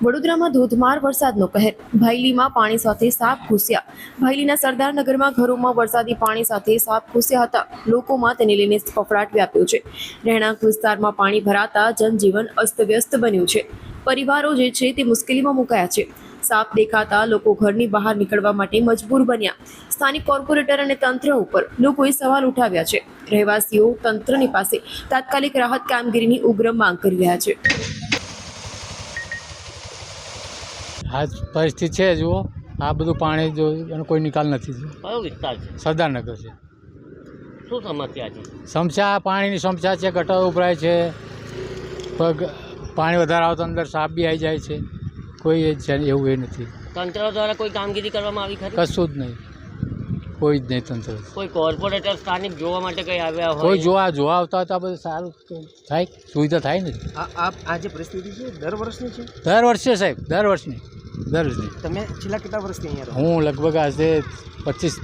વડોદરામાં ધોધમાર વરસાદનો કહેર, ભાયલીમાં પાણી સાથે સાપ ઘૂસ્યા. ભાયલીના સરદારનગરમાં ઘરોમાં વરસાદી પાણી સાથે સાપ ઘૂસ્યા હતા. લોકોમાં તેને લઈને ફફડાટ વ્યાપ્યો છે. રહેણાંક વિસ્તારમાં પાણી ભરાતા જનજીવન અસ્તવ્યસ્ત બન્યું છે. પરિવારો જે છે તે મુશ્કેલીમાં મુકાયા છે. સાપ દેખાતા લોકો ઘરની બહાર નીકળવા માટે મજબૂર બન્યા. સ્થાનિક કોર્પોરેટર અને તંત્ર ઉપર લોકોએ સવાલ ઉઠાવ્યા છે. રહેવાસીઓ તંત્રની પાસે તાત્કાલિક રાહત કામગીરીની ઉગ્ર માંગ કરી રહ્યા છે. આ પરિસ્થિતિ છે. જુઓ, આ બધું પાણી જો એનો કોઈ નિકાલ નથી. કયો વિસ્તાર છે? સરદારનગર છે. શું સમસ્યા છે? સમસ્યા પાણીની સમસ્યા છે. ગટરો ઉભરાય છે. પાણી વધારે આવતા અંદર સાપ બી આવી જાય છે. કોઈ છે એવું એ નથી. તંત્ર દ્વારા કોઈ કામગીરી કરવામાં આવી ખરી? કશું જ નહીં, કોઈ જ નહીં. તંત્ર કોઈ કોર્પોરેટર સ્થાનિક જોવા માટે કંઈ આવ્યા હોય? કોઈ જોવા આવતા હતા. બધું સારું થાય, સુવિધા થાય ને. આ જે પરિસ્થિતિ છે દર વર્ષની છે? દર વર્ષે સાહેબ, દર વર્ષની. તમે છેલ્લા કેટલા વર્ષથી અહીંયા રહો? હું લગભગ આજે 25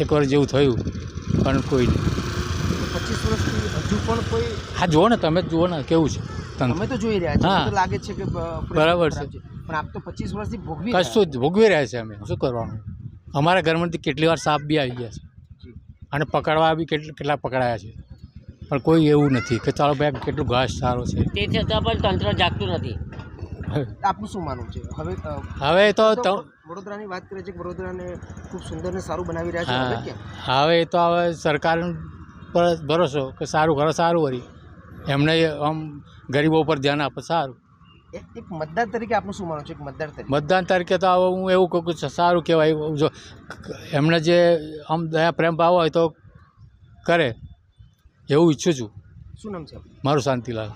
વર્ષ જેવું થયું, પણ કોઈ નહીં. 25 વર્ષથી હજુ પણ કોઈ? હા, જુઓ ને, તમે જ જુઓ ને કેવું છે. અમે તો જોઈ રહ્યા છીએ. હા. તો લાગે છે કે બરાબર છે. પણ આપ તો 25 વર્ષથી ભોગવી કશું જ ભોગવી રહ્યા છે. અમે શું કરવાનું? અમારા ઘરમાંથી કેટલી વાર સાપ બી આવી ગયા છે અને પકડવા બી કેટલા પકડાયા છે, પણ કોઈ એવું નથી કે ચાલો ભાઈ કેટલું ઘાસ સારો છે. તે છતાં પણ તંત્ર જાગતું નથી. આપનું શું માનવું છે? હવે તો વડોદરાની વાત કરીએ છીએ કે વડોદરાને ખૂબ સુંદર ને સારું બનાવી રહ્યા છે. હવે તો હવે સરકાર પર ભરોસો કે સારું કરો, સારું વળી એમને આમ ગરીબો પર ધ્યાન આપે સારું. એક મતદાર તરીકે આપનું શું માનવું છે? એક મતદાન તરીકે તો હવે હું એવું કહું કે સારું કહેવાય. જો એમને જે આમ દયા પ્રેમ ભાવ હોય તો કરે એવું ઈચ્છું છું. શું નામ છે આપનું? મારું શાંતિલાલ.